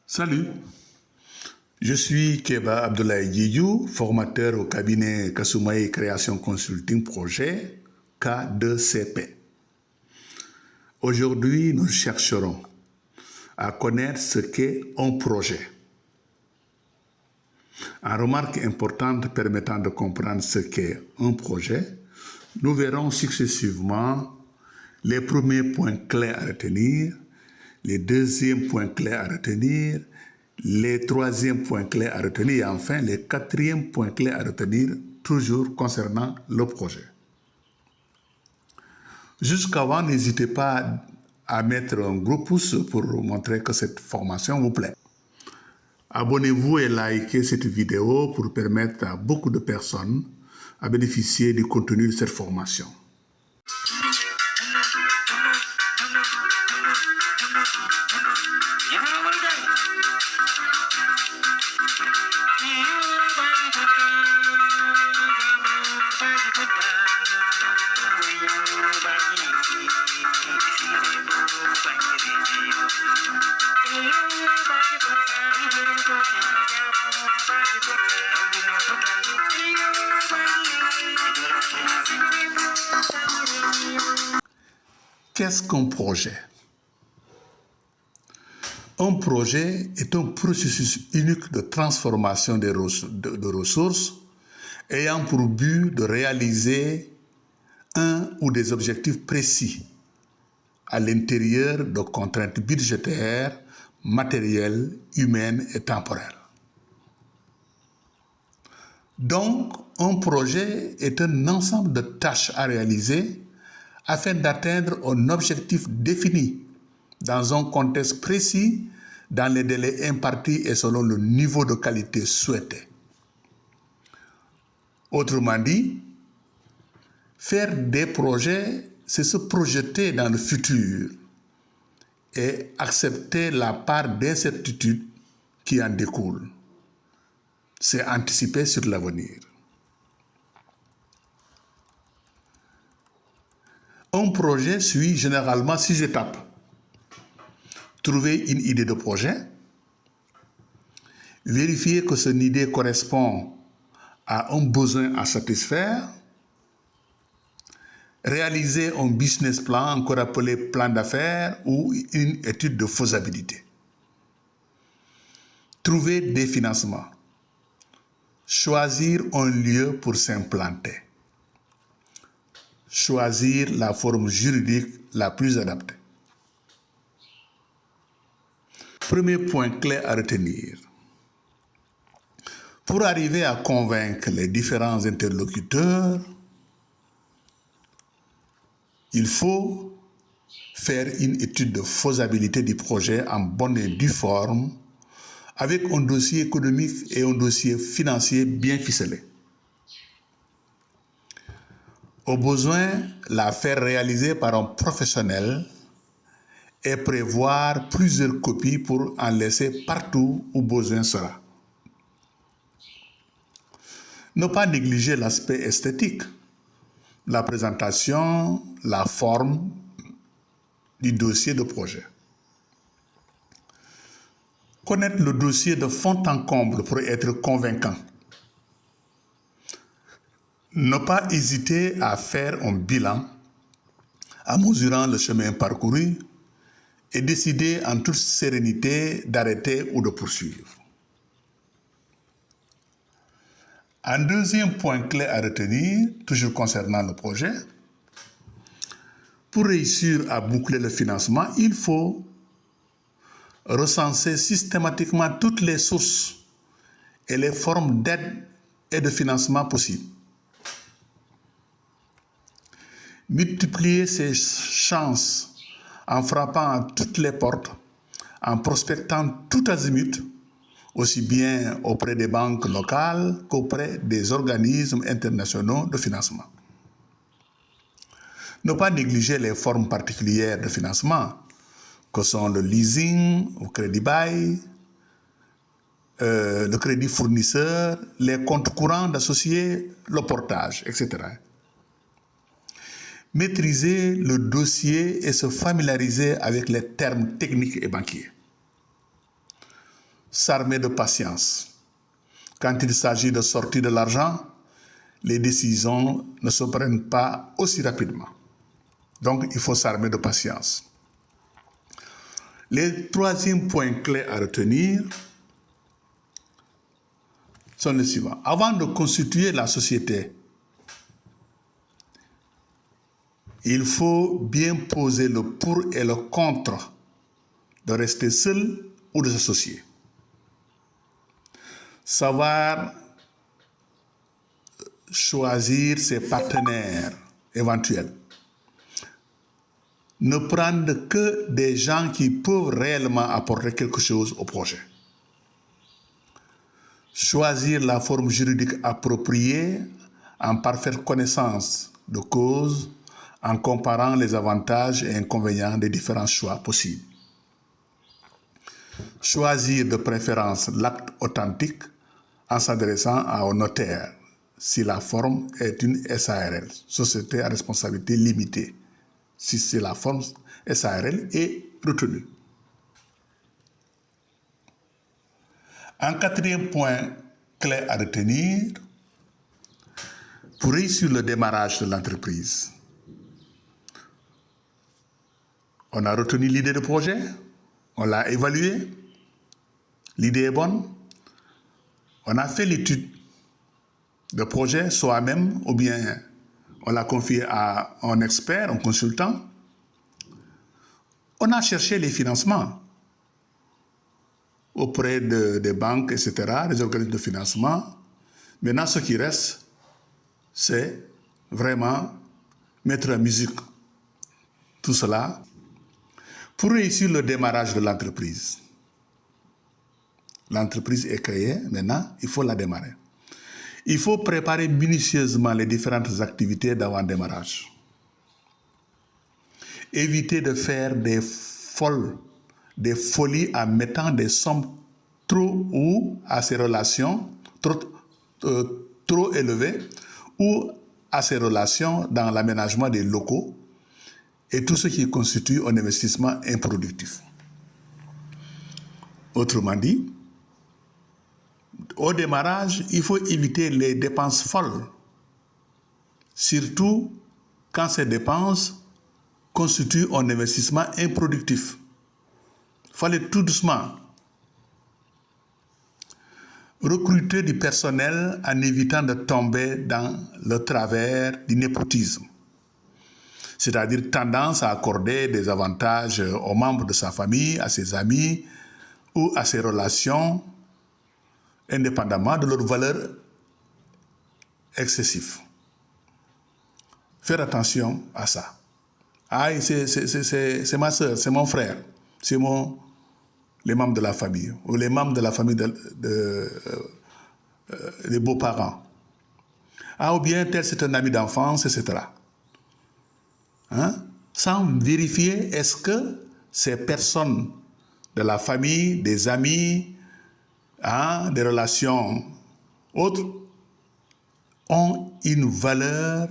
Salut, je suis Keba Abdoulaye Diédhiou, formateur au cabinet Kasoumaï Création Consulting Projet K2CP. Aujourd'hui, nous chercherons à connaître ce qu'est un projet. En remarque importante permettant de comprendre ce qu'est un projet, nous verrons successivement les premiers points clés à retenir, les deuxièmes points clés à retenir, les troisièmes points clés à retenir et enfin les quatrièmes points clés à retenir, toujours concernant le projet. Jusqu'avant, n'hésitez pas à mettre un gros pouce pour montrer que cette formation vous plaît. Abonnez-vous et likez cette vidéo pour permettre à beaucoup de personnes à bénéficier du contenu de cette formation. Qu'est-ce qu'un projet? Un projet est un processus unique de transformation de ressources ayant pour but de réaliser un ou des objectifs précis à l'intérieur de contraintes budgétaires, matérielles, humaines et temporelles. Donc, un projet est un ensemble de tâches à réaliser afin d'atteindre un objectif défini dans un contexte précis, dans les délais impartis et selon le niveau de qualité souhaité. Autrement dit, faire des projets, c'est se projeter dans le futur et accepter la part d'incertitude qui en découle. C'est anticiper sur l'avenir. Un projet suit généralement 6 étapes. Trouver une idée de projet, vérifier que cette idée correspond à un besoin à satisfaire, réaliser un business plan, encore appelé plan d'affaires ou une étude de faisabilité. Trouver des financements, choisir un lieu pour s'implanter, choisir la forme juridique la plus adaptée. Premier point clé à retenir. Pour arriver à convaincre les différents interlocuteurs, il faut faire une étude de faisabilité du projet en bonne et due forme, avec un dossier économique et un dossier financier bien ficelé. Au besoin, la faire réaliser par un professionnel et prévoir plusieurs copies pour en laisser partout où besoin sera. Ne pas négliger l'aspect esthétique, la présentation, la forme du dossier de projet. Connaître le dossier de fond en comble pour être convaincant. Ne pas hésiter à faire un bilan en mesurant le chemin parcouru et décider en toute sérénité d'arrêter ou de poursuivre. Un deuxième point clé à retenir, toujours concernant le projet, pour réussir à boucler le financement, il faut recenser systématiquement toutes les sources et les formes d'aide et de financement possibles. Multiplier ses chances en frappant à toutes les portes, en prospectant tout azimut, aussi bien auprès des banques locales qu'auprès des organismes internationaux de financement. Ne pas négliger les formes particulières de financement, que sont le leasing, le crédit bail, le crédit fournisseur, les comptes courants d'associés, le portage, etc. Maîtriser le dossier et se familiariser avec les termes techniques et banquiers. S'armer de patience. Quand il s'agit de sortir de l'argent, les décisions ne se prennent pas aussi rapidement. Donc, il faut s'armer de patience. Les troisièmes points clés à retenir sont les suivants. Avant de constituer la société, il faut bien poser le pour et le contre de rester seul ou de s'associer. Savoir choisir ses partenaires éventuels. Ne prendre que des gens qui peuvent réellement apporter quelque chose au projet. Choisir la forme juridique appropriée en parfaite connaissance de cause, en comparant les avantages et inconvénients des différents choix possibles. Choisir de préférence l'acte authentique en s'adressant à un notaire si la forme est une SARL, Société à responsabilité limitée, si c'est la forme SARL est retenue. Un quatrième point clé à retenir, pour réussir le démarrage de l'entreprise, on a retenu l'idée de projet, on l'a évaluée, l'idée est bonne, on a fait l'étude de projet soi-même ou bien on l'a confié à un expert, un consultant. On a cherché les financements auprès des banques, etc., des organismes de financement. Maintenant, ce qui reste, c'est vraiment mettre en musique tout cela pour réussir le démarrage de l'entreprise. L'entreprise est créée, maintenant, il faut la démarrer. Il faut préparer minutieusement les différentes activités d'avant-démarrage. Éviter de faire des folies en mettant des sommes trop ou à ces relations trop élevées ou à ces relations dans l'aménagement des locaux et tout ce qui constitue un investissement improductif. Autrement dit, au démarrage, il faut éviter les dépenses folles, surtout quand ces dépenses constituent un investissement improductif. Il faut aller tout doucement. Recruter du personnel en évitant de tomber dans le travers du népotisme, c'est-à-dire tendance à accorder des avantages aux membres de sa famille, à ses amis ou à ses relations, indépendamment de leur valeur excessive. Faire attention à ça. Ah, c'est ma soeur, c'est mon frère, c'est les membres de la famille, ou les membres de la famille des beaux-parents. Ah, ou bien tel c'est un ami d'enfance, etc. Sans vérifier est-ce que ces personnes de la famille, des amis, des relations autres, ont une valeur,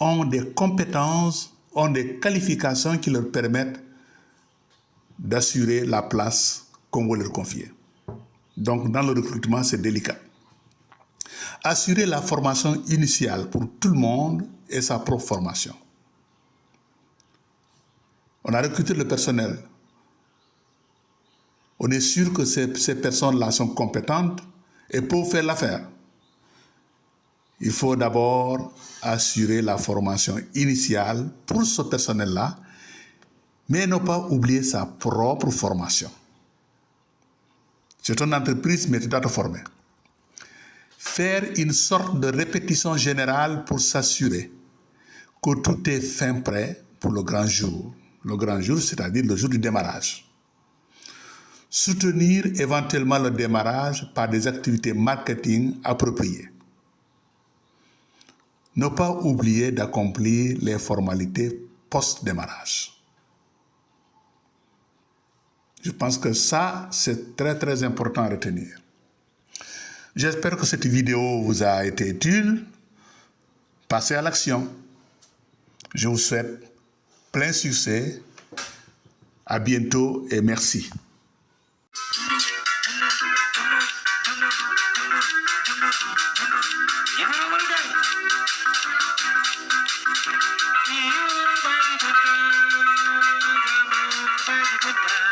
ont des compétences, ont des qualifications qui leur permettent d'assurer la place qu'on veut leur confier. Donc, dans le recrutement, c'est délicat. Assurer la formation initiale pour tout le monde et sa propre formation. On a recruté le personnel. On est sûr que ces personnes-là sont compétentes et peuvent faire l'affaire. Il faut d'abord assurer la formation initiale pour ce personnel-là, mais ne pas oublier sa propre formation. C'est une entreprise, mais tu dois te former. Faire une sorte de répétition générale pour s'assurer que tout est fin prêt pour le grand jour. Le grand jour, c'est-à-dire le jour du démarrage. Soutenir éventuellement le démarrage par des activités marketing appropriées. Ne pas oublier d'accomplir les formalités post-démarrage. Je pense que ça, c'est très très important à retenir. J'espère que cette vidéo vous a été utile. Passez à l'action. Je vous souhaite plein succès. À bientôt et merci. Goodbye.